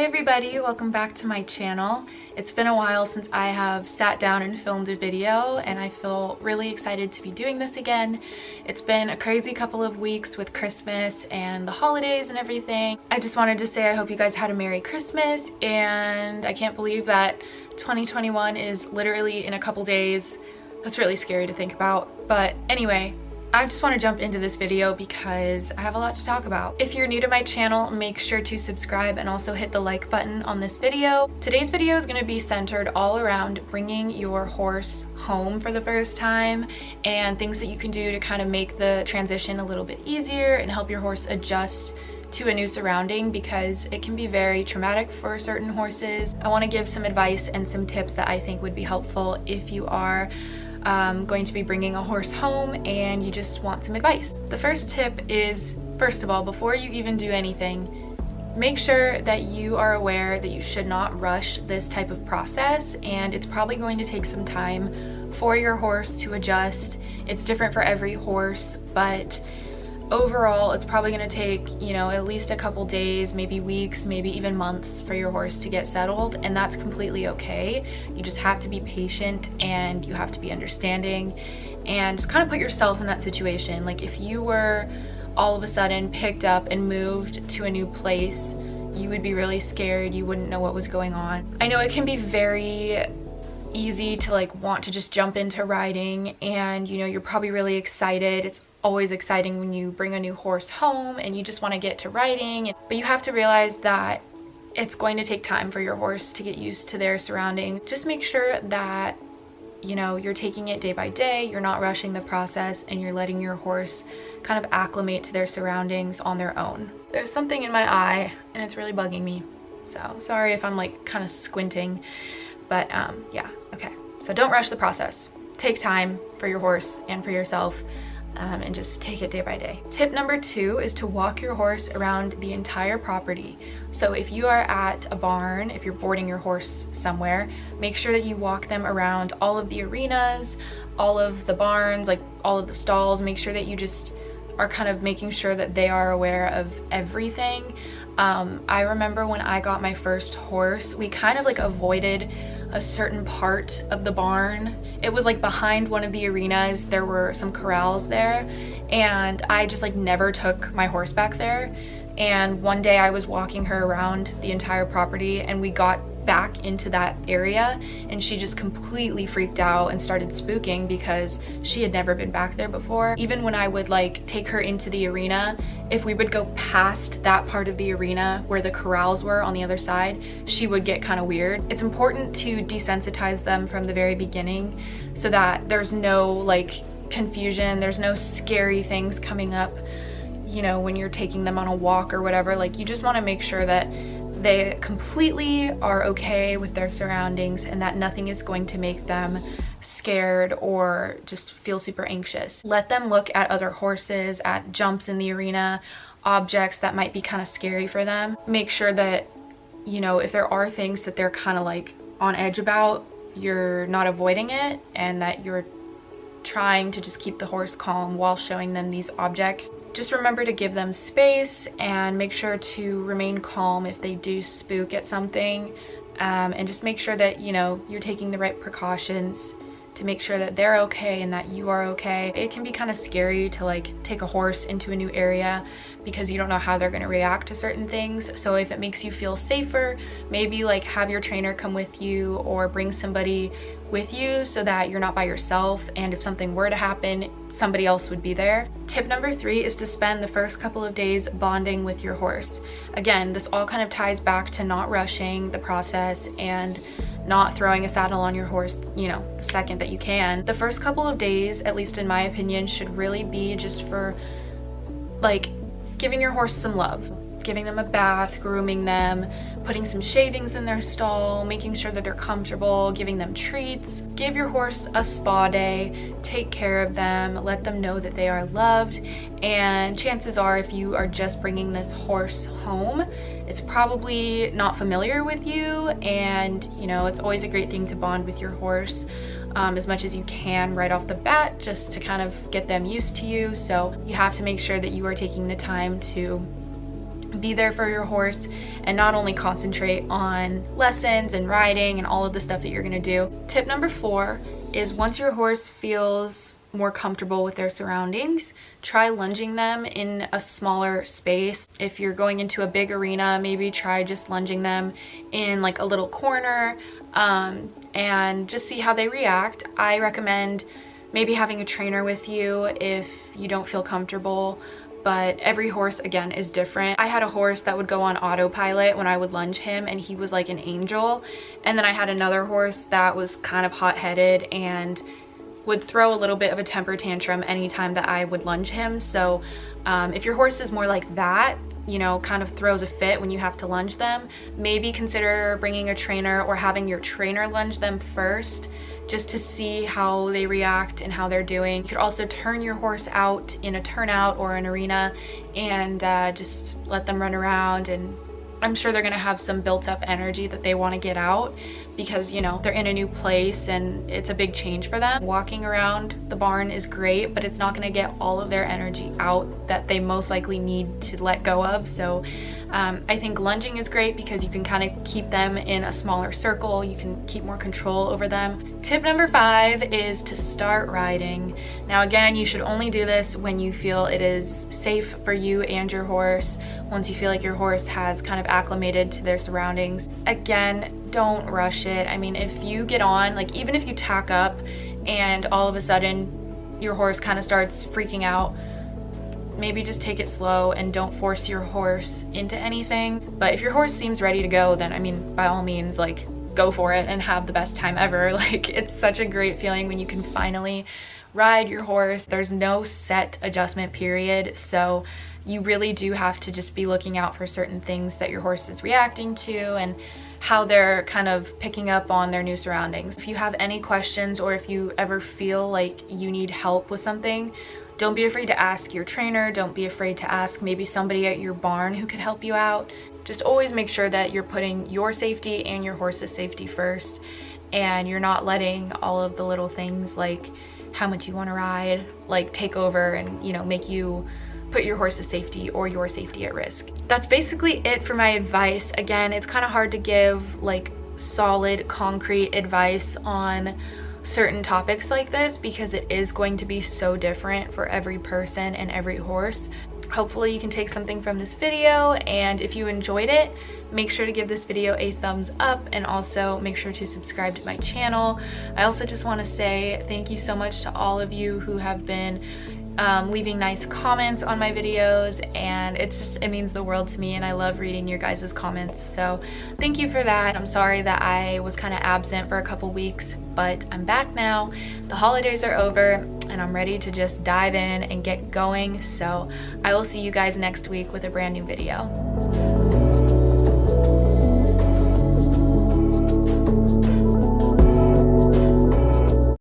Hi everybody, welcome back to my channel. It's been a while since I have sat down and filmed a video, and I feel really excited to be doing this again. It's been a crazy couple of weeks with Christmas and the holidays and everything. I just wanted to say I hope you guys had a Merry Christmas, and I can't believe that 2021 is literally in a couple days. That's really scary to think about. But anyway, I just want to jump into this video because I have a lot to talk about. If you're new to my channel, make sure to subscribe and also hit the like button on this video. Today's video is going to be centered all around bringing your horse home for the first time and things that you can do to kind of make the transition a little bit easier and help your horse adjust to a new surrounding, because it can be very traumatic for certain horses. I want to give some advice and some tips that I think would be helpful if you are going to be bringing a horse home and you just want some advice. The first tip is, first of all, before you even do anything, make sure that you are aware that you should not rush this type of process, and it's probably going to take some time for your horse to adjust. It's different for every horse, but overall it's probably going to take, you know, at least a couple days, maybe weeks, maybe even months for your horse to get settled, and that's completely okay. You just have to be patient and you have to be understanding and just kind of put yourself in that situation. Like if you were all of a sudden picked up and moved to a new place, you would be really scared. You wouldn't know what was going on. I know it can be very easy to like want to just jump into riding, and you know, you're probably really excited. It's always exciting when you bring a new horse home and you just want to get to riding, but you have to realize that it's going to take time for your horse to get used to their surroundings. Just make sure that, you know, you're taking it day by day, you're not rushing the process, and you're letting your horse kind of acclimate to their surroundings on their own. There's something in my eye and it's really bugging me, so sorry if I'm like kind of squinting, but yeah, okay. So don't rush the process. Take time for your horse and for yourself. And just take it day by day. Tip number 2 is to walk your horse around the entire property. So if you are at a barn, if you're boarding your horse somewhere, make sure that you walk them around all of the arenas, all of the barns, like all of the stalls. Make sure that you just are kind of making sure that they are aware of everything. I remember when I got my first horse, we kind of like avoided a certain part of the barn. It was like behind one of the arenas. There were some corrals there, and I just like never took my horse back there. And one day I was walking her around the entire property and we got back into that area, and she just completely freaked out and started spooking because she had never been back there before. Even when I would like take her into the arena, if we would go past that part of the arena where the corrals were on the other side, she would get kind of weird. It's important to desensitize them from the very beginning so that there's no like confusion, there's no scary things coming up, you know, when you're taking them on a walk or whatever. Like you just want to make sure that they completely are okay with their surroundings and that nothing is going to make them scared or just feel super anxious. Let them look at other horses, at jumps in the arena, objects that might be kind of scary for them. Make sure that, you know, if there are things that they're kind of like on edge about, you're not avoiding it, and that you're trying to just keep the horse calm while showing them these objects. Just remember to give them space and make sure to remain calm if they do spook at something, and just make sure that, you know, you're taking the right precautions to make sure that they're okay and that you are okay. It can be kind of scary to like take a horse into a new area because you don't know how they're going to react to certain things. So if it makes you feel safer, maybe like have your trainer come with you or bring somebody with you so that you're not by yourself, and if something were to happen, somebody else would be there. Tip number 3 is to spend the first couple of days bonding with your horse. Again, this all kind of ties back to not rushing the process and not throwing a saddle on your horse, you know, the second that you can. The first couple of days, at least in my opinion, should really be just for like giving your horse some love, giving them a bath, grooming them, putting some shavings in their stall, making sure that they're comfortable, giving them treats. Give your horse a spa day, take care of them, let them know that they are loved. And chances are, if you are just bringing this horse home, it's probably not familiar with you, and you know, it's always a great thing to bond with your horse as much as you can right off the bat, just to kind of get them used to you. So you have to make sure that you are taking the time to be there for your horse and not only concentrate on lessons and riding and all of the stuff that you're gonna do. Tip number 4 is once your horse feels more comfortable with their surroundings, try lunging them in a smaller space. If you're going into a big arena, maybe try just lunging them in like a little corner, and just see how they react. I recommend maybe having a trainer with you if you don't feel comfortable, but every horse again is different. I had a horse that would go on autopilot when I would lunge him and he was like an angel, and then I had another horse that was kind of hot-headed and would throw a little bit of a temper tantrum anytime that I would lunge him. So if your horse is more like that, you know, kind of throws a fit when you have to lunge them, maybe consider bringing a trainer or having your trainer lunge them first, just to see how they react and how they're doing. You could also turn your horse out in a turnout or an arena and just let them run around, and I'm sure they're gonna have some built up energy that they want to get out because, you know, they're in a new place and it's a big change for them. Walking around the barn is great, but it's not gonna get all of their energy out that they most likely need to let go of. So I think lunging is great because you can kind of keep them in a smaller circle. You can keep more control over them. Tip number 5 is to start riding. Now again, you should only do this when you feel it is safe for you and your horse. Once you feel like your horse has kind of acclimated to their surroundings. Again, don't rush it. I mean, if you get on, like even if you tack up and all of a sudden your horse kind of starts freaking out, maybe just take it slow and don't force your horse into anything. But if your horse seems ready to go, then I mean, by all means, like go for it and have the best time ever. Like it's such a great feeling when you can finally ride your horse. There's no set adjustment period, so you really do have to just be looking out for certain things that your horse is reacting to and how they're kind of picking up on their new surroundings. If you have any questions or if you ever feel like you need help with something, don't be afraid to ask your trainer. Don't be afraid to ask maybe somebody at your barn who could help you out. Just always make sure that you're putting your safety and your horse's safety first, and you're not letting all of the little things like how much you want to ride like take over and, you know, make you put your horse's safety or your safety at risk. That's basically it for my advice. Again, it's kind of hard to give like solid, concrete advice on certain topics like this because it is going to be so different for every person and every horse. Hopefully you can take something from this video, and if you enjoyed it, make sure to give this video a thumbs up and also make sure to subscribe to my channel. I also just want to say thank you so much to all of you who have been leaving nice comments on my videos, and it means the world to me, and I love reading your guys' comments, so thank you for that. I'm sorry that I was kind of absent for a couple weeks, but I'm back now. The holidays are over and I'm ready to just dive in and get going, so I will see you guys next week with a brand new video.